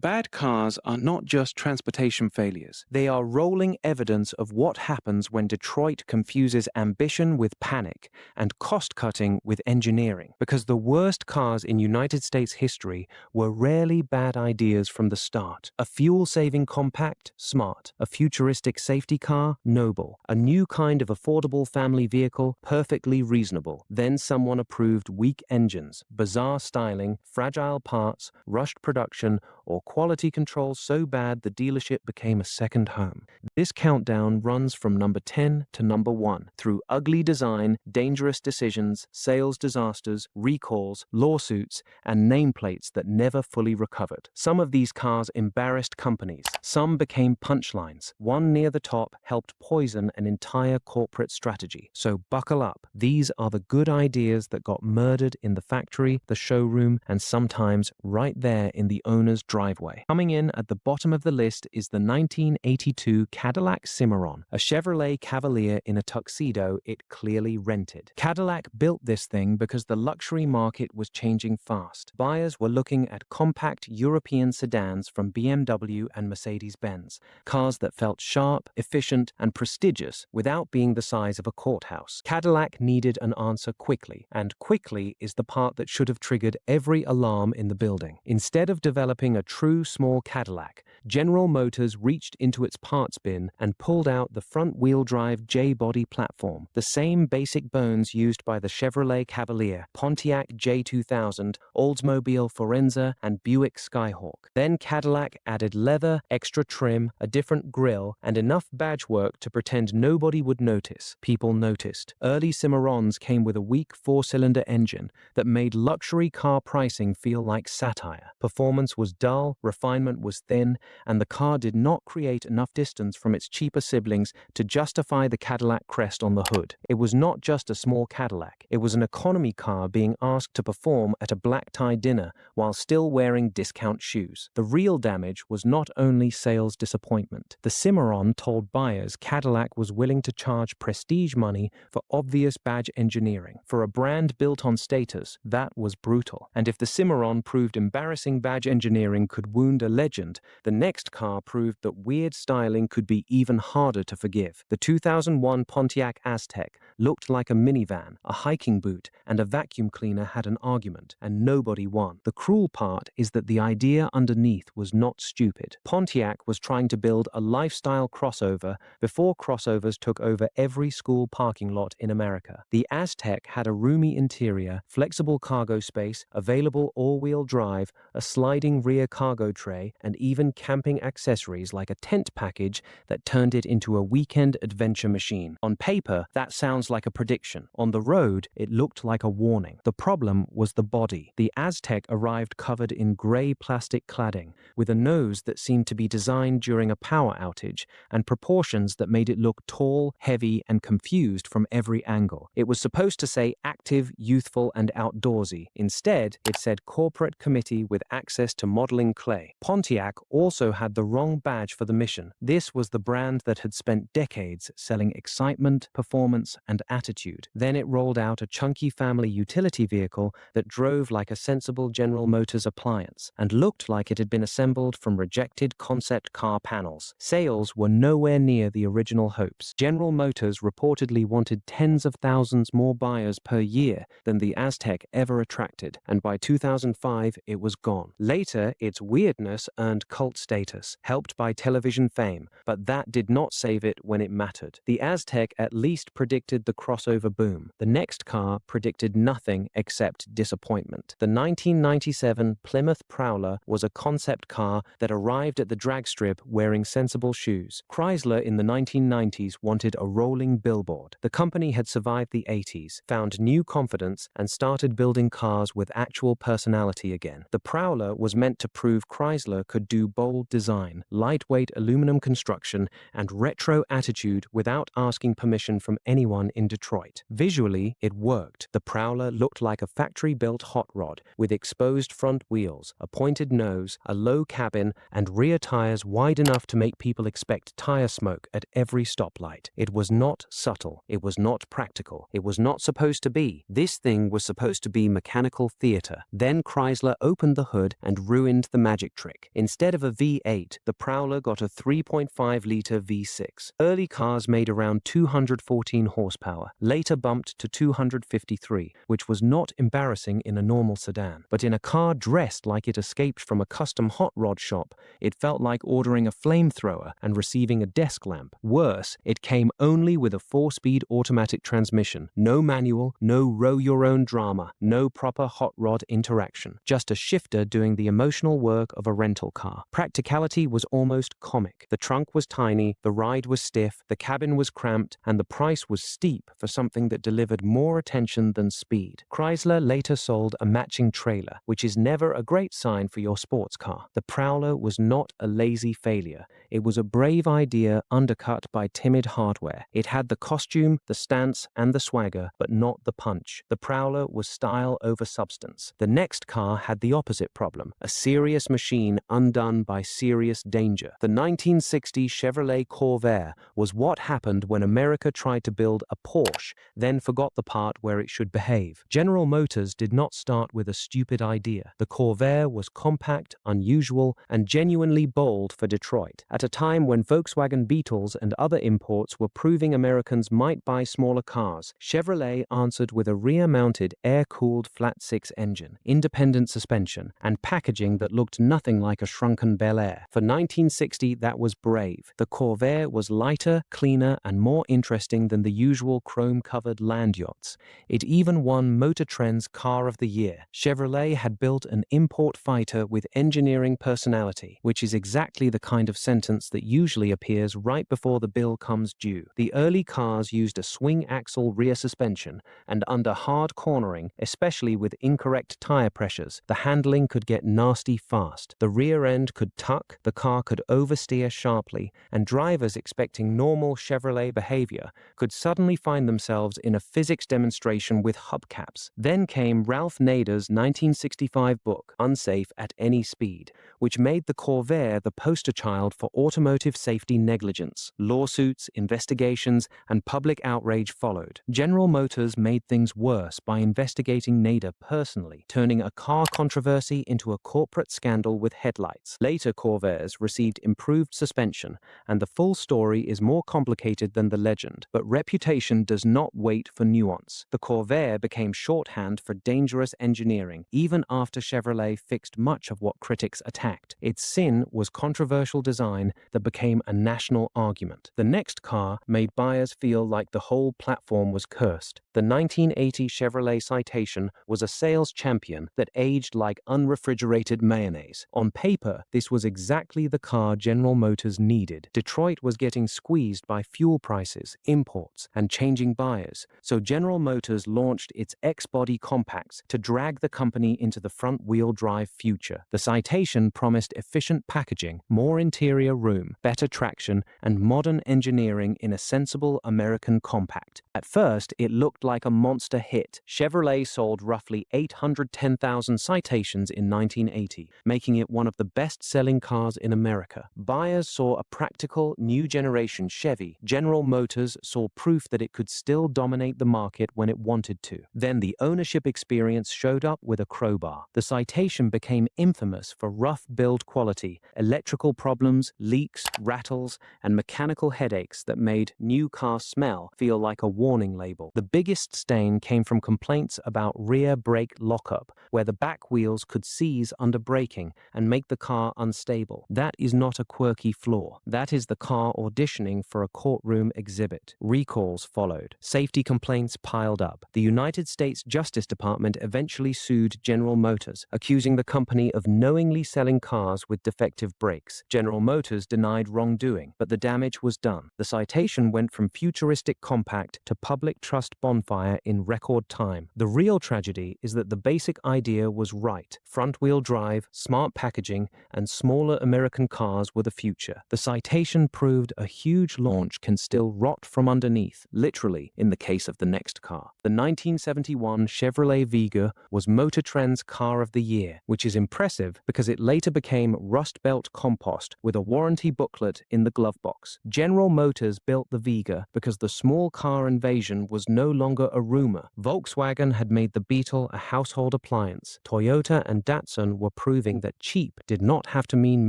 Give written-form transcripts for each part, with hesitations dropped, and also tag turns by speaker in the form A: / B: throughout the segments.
A: Bad cars are not just transportation failures. They are rolling evidence of what happens when Detroit confuses ambition with panic and cost-cutting with engineering. Because the worst cars in United States history were rarely bad ideas from the start. A fuel-saving compact? Smart. A futuristic safety car? Noble. A new kind of affordable family vehicle? Perfectly reasonable. Then someone approved weak engines, bizarre styling, fragile parts, rushed production, or quality control so bad the dealership became a second home. This countdown runs from number 10 to number 1, through ugly design, dangerous decisions, sales disasters, recalls, lawsuits, and nameplates that never fully recovered. Some of these cars embarrassed companies. Some became punchlines. One near the top helped poison an entire corporate strategy. So buckle up. These are the good ideas that got murdered in the factory, the showroom, and sometimes right there in the owner's driveway. Coming in at the bottom of the list is the 1982 Cadillac Cimarron, a Chevrolet Cavalier in a tuxedo it clearly rented. Cadillac built this thing because the luxury market was changing fast. Buyers were looking at compact European sedans from BMW and Mercedes-Benz, cars that felt sharp, efficient, and prestigious without being the size of a courthouse. Cadillac needed an answer quickly, and quickly is the part that should have triggered every alarm in the building. Instead of developing a true small Cadillac, General Motors reached into its parts bin and pulled out the front-wheel drive J-body platform, the same basic bones used by the Chevrolet Cavalier, Pontiac J2000, Oldsmobile Forenza, and Buick Skyhawk. Then Cadillac added leather, extra trim, a different grille, and enough badge work to pretend nobody would notice. People noticed. Early Cimarrons came with a weak four-cylinder engine that made luxury car pricing feel like satire. Performance was dull, refinement was thin, and the car did not create enough distance from its cheaper siblings to justify the Cadillac crest on the hood. It was not just a small Cadillac. It was an economy car being asked to perform at a black-tie dinner while still wearing discount shoes. The real damage was not only sales disappointment. The Cimarron told buyers Cadillac was willing to charge prestige money for obvious badge engineering. For a brand built on status, that was brutal. And if the Cimarron proved embarrassing badge engineering could wound a legend, the next car proved that weird styling could be even harder to forgive. The 2001 Pontiac Aztek looked like a minivan, a hiking boot, and a vacuum cleaner had an argument, and nobody won. The cruel part is that the idea underneath was not stupid. Pontiac was trying to build a lifestyle crossover before crossovers took over every school parking lot in America. The Aztek had a roomy interior, flexible cargo space, available all-wheel drive, a sliding rear cargo tray, and even camping accessories like a tent package that turned it into a weekend adventure machine. On paper, that sounds like a prediction. On the road, it looked like a warning. The problem was the body. The Aztek arrived covered in gray plastic cladding, with a nose that seemed to be designed during a power outage, and proportions that made it look tall, heavy, and confused from every angle. It was supposed to say active, youthful, and outdoorsy. Instead, it said corporate committee with access to modeling clay. Pontiac also had the wrong badge for the mission. This was the brand that had spent decades selling excitement, performance, and attitude. Then it rolled out a chunky family utility vehicle that drove like a sensible General Motors appliance and looked like it had been assembled from rejected concept car panels. Sales were nowhere near the original hopes. General Motors reportedly wanted tens of thousands more buyers per year than the Aztek ever attracted, and by 2005 it was gone. Later, its weirdness earned cult status, helped by television fame, but that did not save it when it mattered. The Aztek at least predicted the crossover boom. The next car predicted nothing except disappointment. The 1997 Plymouth Prowler was a concept car that arrived at the drag strip wearing sensible shoes. Chrysler in the 1990s wanted a rolling billboard. The company had survived the 80s, found new confidence, and started building cars with actual personality again. The Prowler was meant to prove Chrysler could do bold design, lightweight aluminum construction, and retro attitude without asking permission from anyone sedan in Detroit. Visually, it worked. The Prowler looked like a factory-built hot rod, with exposed front wheels, a pointed nose, a low cabin, and rear tires wide enough to make people expect tire smoke at every stoplight. It was not subtle. It was not practical. It was not supposed to be. This thing was supposed to be mechanical theater. Then Chrysler opened the hood and ruined the magic trick. Instead of a V8, the Prowler got a 3.5-liter V6. Early cars made around 214 horsepower, later bumped to 253, which was not embarrassing in a normal sedan. But in a car dressed like it escaped from a custom hot rod shop, it felt like ordering a flamethrower and receiving a desk lamp. Worse, it came only with a 4-speed automatic transmission. No manual, no row-your-own drama, no proper hot rod interaction. Just a shifter doing the emotional work of a rental car. Practicality was almost comic. The trunk was tiny, the ride was stiff, the cabin was cramped, and the price was steep for something that delivered more attention than speed. Chrysler later sold a matching trailer, which is never a great sign for your sports car. The Prowler was not a lazy failure. It was a brave idea undercut by timid hardware. It had the costume, the stance, and the swagger, but not the punch. The Prowler was style over substance. The next car had the opposite problem, a serious machine undone by serious danger. The 1960 Chevrolet Corvair was what happened when America tried to build a Porsche, then forgot the part where it should behave. General Motors did not start with a stupid idea. The Corvair was compact, unusual, and genuinely bold for Detroit. At a time when Volkswagen Beetles and other imports were proving Americans might buy smaller cars, Chevrolet answered with a rear-mounted, air-cooled flat-six engine, independent suspension, and packaging that looked nothing like a shrunken Bel Air. For 1960, that was brave. The Corvair was lighter, cleaner, and more interesting than the usual chrome-covered land yachts. It even won Motor Trend's Car of the Year. Chevrolet had built an import fighter with engineering personality, which is exactly the kind of sentence that usually appears right before the bill comes due. The early cars used a swing-axle rear suspension, and under hard cornering, especially with incorrect tire pressures, the handling could get nasty fast. The rear end could tuck, the car could oversteer sharply, and drivers expecting normal Chevrolet behavior could suddenly find themselves in a physics demonstration with hubcaps. Then came Ralph Nader's 1965 book, Unsafe at Any Speed, which made the Corvair the poster child for automotive safety negligence. Lawsuits, investigations, and public outrage followed. General Motors made things worse by investigating Nader personally, turning a car controversy into a corporate scandal with headlights. Later Corvairs received improved suspension, and the full story is more complicated than the legend. But reputation does not wait for nuance. The Corvair became shorthand for dangerous engineering, even after Chevrolet fixed much of what critics attacked. Its sin was controversial design that became a national argument. The next car made buyers feel like the whole platform was cursed. The 1980 Chevrolet Citation was a sales champion that aged like unrefrigerated mayonnaise. On paper, this was exactly the car General Motors needed. Detroit was getting squeezed by fuel prices, imports, and changing buyers, so General Motors launched its X-Body compacts to drag the company into the front-wheel drive future. The Citation promised efficient packaging, more interior room, better traction, and modern engineering in a sensible American compact. At first, it looked like a monster hit. Chevrolet sold roughly 810,000 Citations in 1980, making it one of the best-selling cars in America. Buyers saw a practical, new-generation Chevy. General Motors saw proof that it could still dominate the market when it wanted to. Then the ownership experience showed up with a crowbar. The Citation became infamous for rough build quality, electrical problems, leaks, rattles, and mechanical headaches that made new car smell feel like a warning label. The biggest stain came from complaints about rear brake lockup, where the back wheels could seize under braking and make the car unstable. That is not a quirky flaw. That is the car auditioning for a courtroom exhibit. Recalls followed. Safety complaints piled up. The United States Justice Department eventually sued General Motors, accusing the company of knowingly selling cars with defective brakes. General Motors denied wrongdoing, but the damage was done. The Citation went from futuristic compact to public trust bonfire in record time. The real tragedy is that the basic idea was right. Front-wheel drive, smart packaging, and smaller American cars were the future. The Citation proved a huge launch can still rot from underneath. literally in the case of the next car. The 1971 Chevrolet Vega was Motor Trend's Car of the Year, which is impressive because it later became Rust Belt compost with a warranty booklet in the glove box. General Motors built the Vega because the small car invasion was no longer a rumor. Volkswagen had made the Beetle a household appliance. Toyota and Datsun were proving that cheap did not have to mean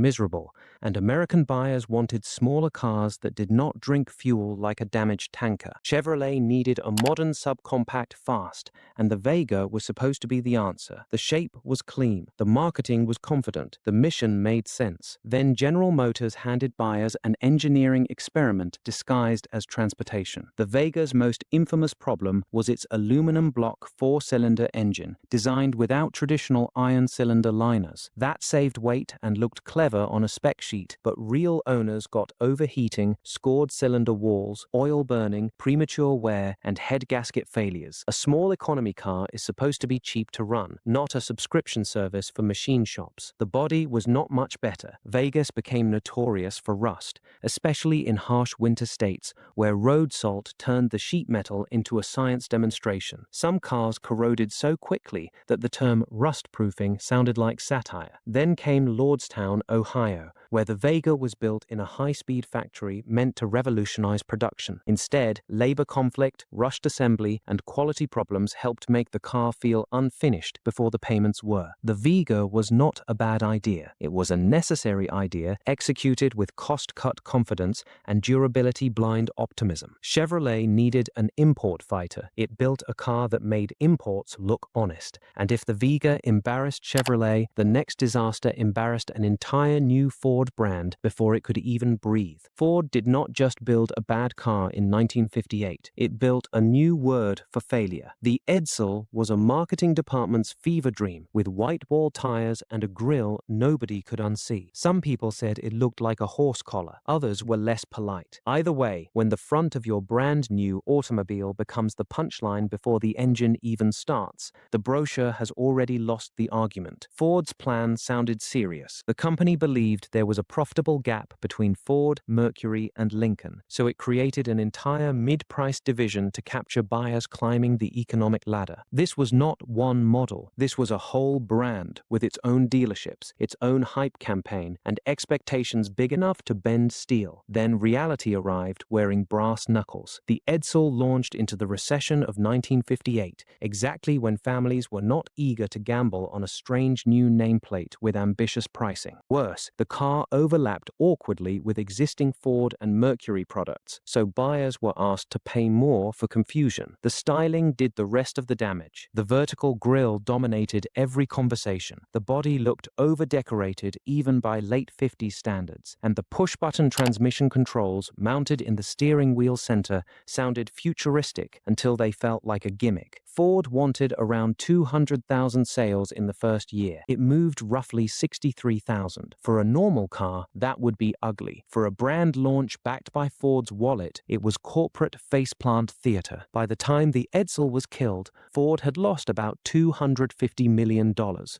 A: miserable, and American buyers wanted smaller cars that did not drink fuel like a damaged tanker. Chevrolet needed a modern subcompact fast, and the Vega was supposed to be the answer. The shape was clean, the marketing was confident, the mission made sense. Then General Motors handed buyers an engineering experiment disguised as transportation. The Vega's most infamous problem was its aluminum block four-cylinder engine, designed without traditional iron cylinder liners. That saved weight and looked clever on a spec sheet, but real owners got overheating, scored cylinder walls, oil burning, premature wear, and head gasket failures. A small economy car is supposed to be cheap to run, not a subscription service for machine shops. The body was not much better. Vegas became notorious for rust, especially in harsh winter states where road salt turned the sheet metal into a science demonstration. Some cars corroded so quickly that the term rust-proofing sounded like satire. Then came Lordstown, Ohio, where the Vega was built in a high-speed factory meant to revolutionize production. Instead, labor conflict, rushed assembly, and quality problems helped make the car feel unfinished before the payments were. The Vega was not a bad idea. It was a necessary idea executed with cost-cut confidence and durability-blind optimism. Chevrolet needed an import fighter. It built a car that made imports look honest. And if the Vega embarrassed Chevrolet, the next disaster embarrassed an entire new Ford brand before it could even breathe. Ford did not just build a bad car in 1958. It built a new word for failure. The Edsel was a marketing department's fever dream, with white wall tires and a grille nobody could unsee. Some people said it looked like a horse collar. Others were less polite. Either way, when the front of your brand new automobile becomes the punchline before the engine even starts, the brochure has already lost the argument. Ford's plan sounded serious. The company believed there was a profitable gap between Ford, Mercury, and Lincoln, so it created an entire mid-price division to capture buyers climbing the economic ladder. This was not one model. This was a whole brand with its own dealerships, its own hype campaign, and expectations big enough to bend steel. Then reality arrived wearing brass knuckles. The Edsel launched into the recession of 1958, exactly when families were not eager to gamble on a strange new nameplate with ambitious pricing. Worse, the car overlapped awkwardly with existing Ford and Mercury products, so buyers were asked to pay more for confusion. The styling did the rest of the damage. The vertical grille dominated every conversation. The body looked over-decorated even by late 50s standards, and the push-button transmission controls mounted in the steering wheel center sounded futuristic until they felt like a gimmick. Ford wanted around 200,000 sales in the first year. It moved roughly 63,000. For a normal car, that would be ugly. For a brand launch backed by Ford's wallet, it was corporate faceplant theater. By the time the Edsel was killed, Ford had lost about $250 million,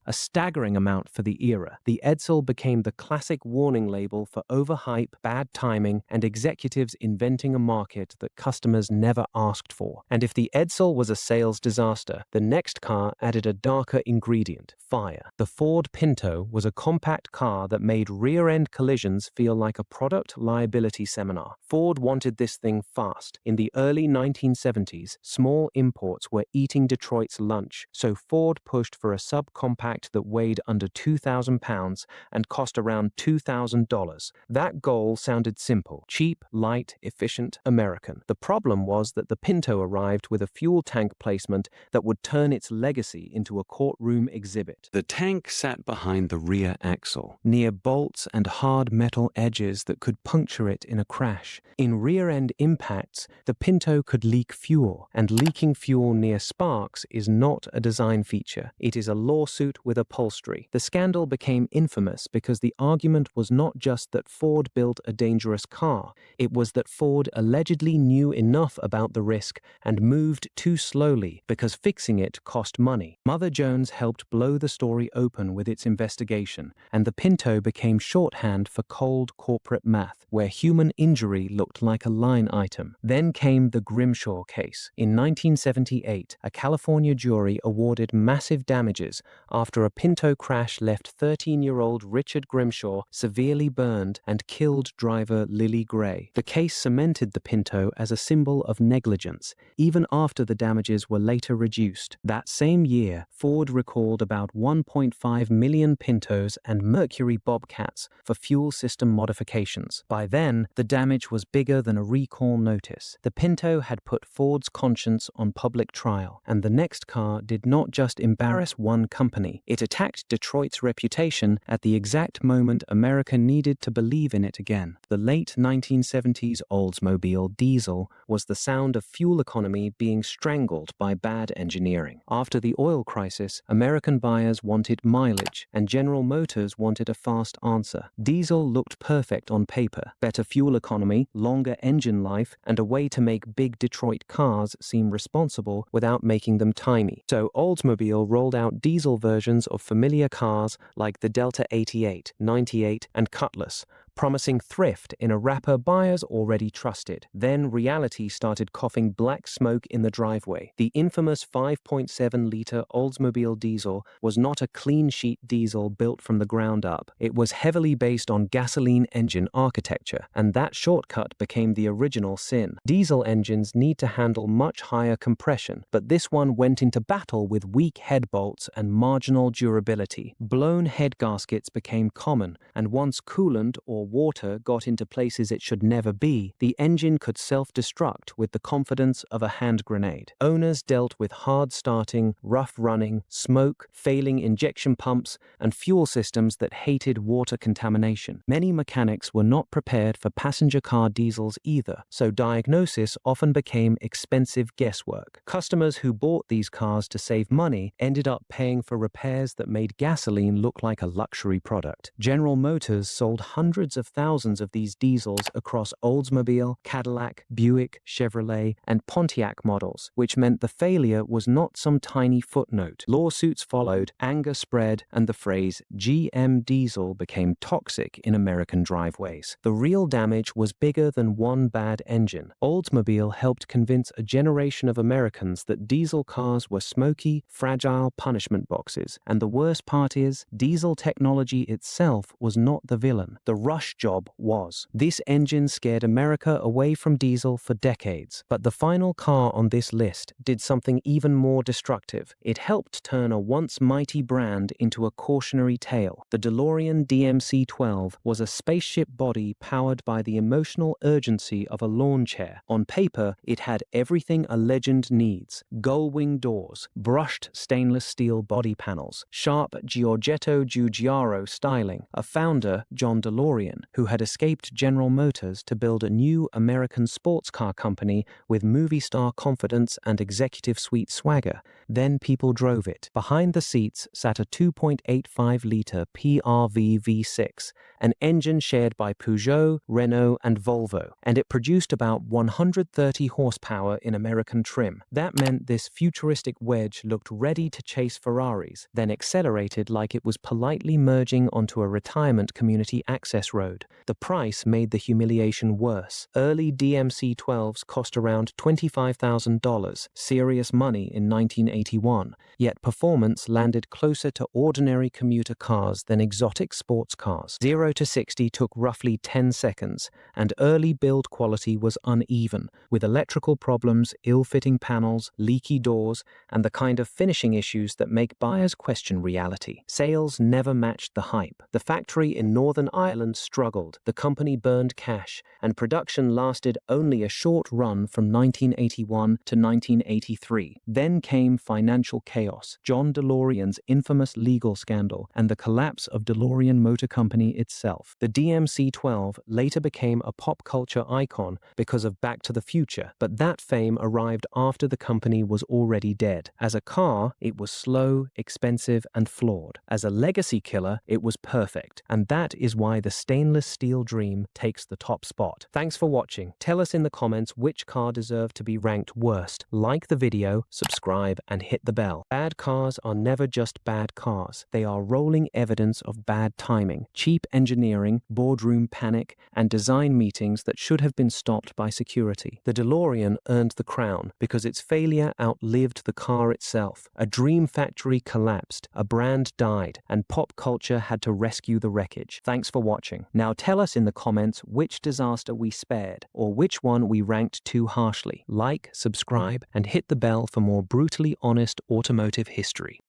A: a staggering amount for the era. The Edsel became the classic warning label for overhype, bad timing, and executives inventing a market that customers never asked for. And if the Edsel was a sales disaster, the next car added a darker ingredient: fire. The Ford Pinto was a compact car that made rear-end collisions feel like a product liability seminar. Ford wanted this thing fast. In the early 1970s, small imports were eating Detroit's lunch, so Ford pushed for a subcompact that weighed under 2,000 pounds and cost around $2,000. That goal sounded simple: cheap, light, efficient, American. The problem was that the Pinto arrived with a fuel tank placement that would turn its legacy into a courtroom exhibit. The tank sat behind the rear axle, near bolts and hard metal edges that could puncture it in a crash. In rear-end impacts, the Pinto could leak fuel, and leaking fuel near sparks is not a design feature. It is a lawsuit with upholstery. The scandal became infamous because the argument was not just that Ford built a dangerous car, it was that Ford allegedly knew enough about the risk and moved too slowly because fixing it cost money. Mother Jones helped blow the story open with its investigation, and the Pinto became shorthand for cold corporate math, where human injury looked like a line item. Then Then came the Grimshaw case. In 1978, a California jury awarded massive damages after a Pinto crash left 13-year-old Richard Grimshaw severely burned and killed driver Lily Gray. The case cemented the Pinto as a symbol of negligence, even after the damages were later reduced. That same year, Ford recalled about 1.5 million Pintos and Mercury Bobcats for fuel system modifications. By then, the damage was bigger than a recall notice. The Pinto had put Ford's conscience on public trial, and the next car did not just embarrass one company. It attacked Detroit's reputation at the exact moment America needed to believe in it again. The late 1970s Oldsmobile diesel was the sound of fuel economy being strangled by bad engineering. After the oil crisis, American buyers wanted mileage, and General Motors wanted a fast answer. Diesel looked perfect on paper: better fuel economy, longer engine life, and a way to make big Detroit cars seem responsible without making them tiny. So Oldsmobile rolled out diesel versions of familiar cars like the Delta 88, 98, and Cutlass, promising thrift in a wrapper buyers already trusted. Then reality started coughing black smoke in the driveway. The infamous 5.7-liter Oldsmobile diesel was not a clean-sheet diesel built from the ground up. It was heavily based on gasoline engine architecture, and that shortcut became the original sin. Diesel engines need to handle much higher compression, but this one went into battle with weak head bolts and marginal durability. Blown head gaskets became common, and once coolant or water got into places it should never be, the engine could self-destruct with the confidence of a hand grenade. Owners dealt with hard-starting, rough-running, smoke, failing injection pumps, and fuel systems that hated water contamination. Many mechanics were not prepared for passenger car diesels either, so diagnosis often became expensive guesswork. Customers who bought these cars to save money ended up paying for repairs that made gasoline look like a luxury product. General Motors sold hundreds of thousands of these diesels across Oldsmobile, Cadillac, Buick, Chevrolet, and Pontiac models, which meant the failure was not some tiny footnote. Lawsuits followed, anger spread, and the phrase GM diesel became toxic in American driveways. The real damage was bigger than one bad engine. Oldsmobile helped convince a generation of Americans that diesel cars were smoky, fragile punishment boxes, and the worst part is, diesel technology itself was not the villain. The rush job was. This engine scared America away from diesel for decades. But the final car on this list did something even more destructive. It helped turn a once mighty brand into a cautionary tale. The DeLorean DMC-12 was a spaceship body powered by the emotional urgency of a lawn chair. On paper, it had everything a legend needs: gull-wing doors, brushed stainless steel body panels, sharp Giorgetto Giugiaro styling, a founder, John DeLorean, who had escaped General Motors to build a new American sports car company with movie star confidence and executive suite swagger. Then people drove it. Behind the seats sat a 2.85-liter PRV V6, an engine shared by Peugeot, Renault, and Volvo, and it produced about 130 horsepower in American trim. That meant this futuristic wedge looked ready to chase Ferraris, then accelerated like it was politely merging onto a retirement community access road. The price made the humiliation worse. Early DMC-12s cost around $25,000, serious money in 1981, yet performance landed closer to ordinary commuter cars than exotic sports cars. 0 to 60 took roughly 10 seconds, and early build quality was uneven, with electrical problems, ill-fitting panels, leaky doors, and the kind of finishing issues that make buyers question reality. Sales never matched the hype. The factory in Northern Ireland struggled, the company burned cash, and production lasted only a short run from 1981 to 1983. Then came financial chaos, John DeLorean's infamous legal scandal, and the collapse of DeLorean Motor Company itself. The DMC-12 later became a pop culture icon because of Back to the Future, but that fame arrived after the company was already dead. As a car, it was slow, expensive, and flawed. As a legacy killer, it was perfect, and that is why the stain stainless steel dream takes the top spot. Thanks for watching. Tell us in the comments which car deserved to be ranked worst. Like the video, subscribe, and hit the bell. Bad cars are never just bad cars. They are rolling evidence of bad timing, cheap engineering, boardroom panic, and design meetings that should have been stopped by security. The DeLorean earned the crown because its failure outlived the car itself. A dream factory collapsed, a brand died, and pop culture had to rescue the wreckage. Thanks for watching. Now tell us in the comments which disaster we spared, or which one we ranked too harshly. Like, subscribe, and hit the bell for more brutally honest automotive history.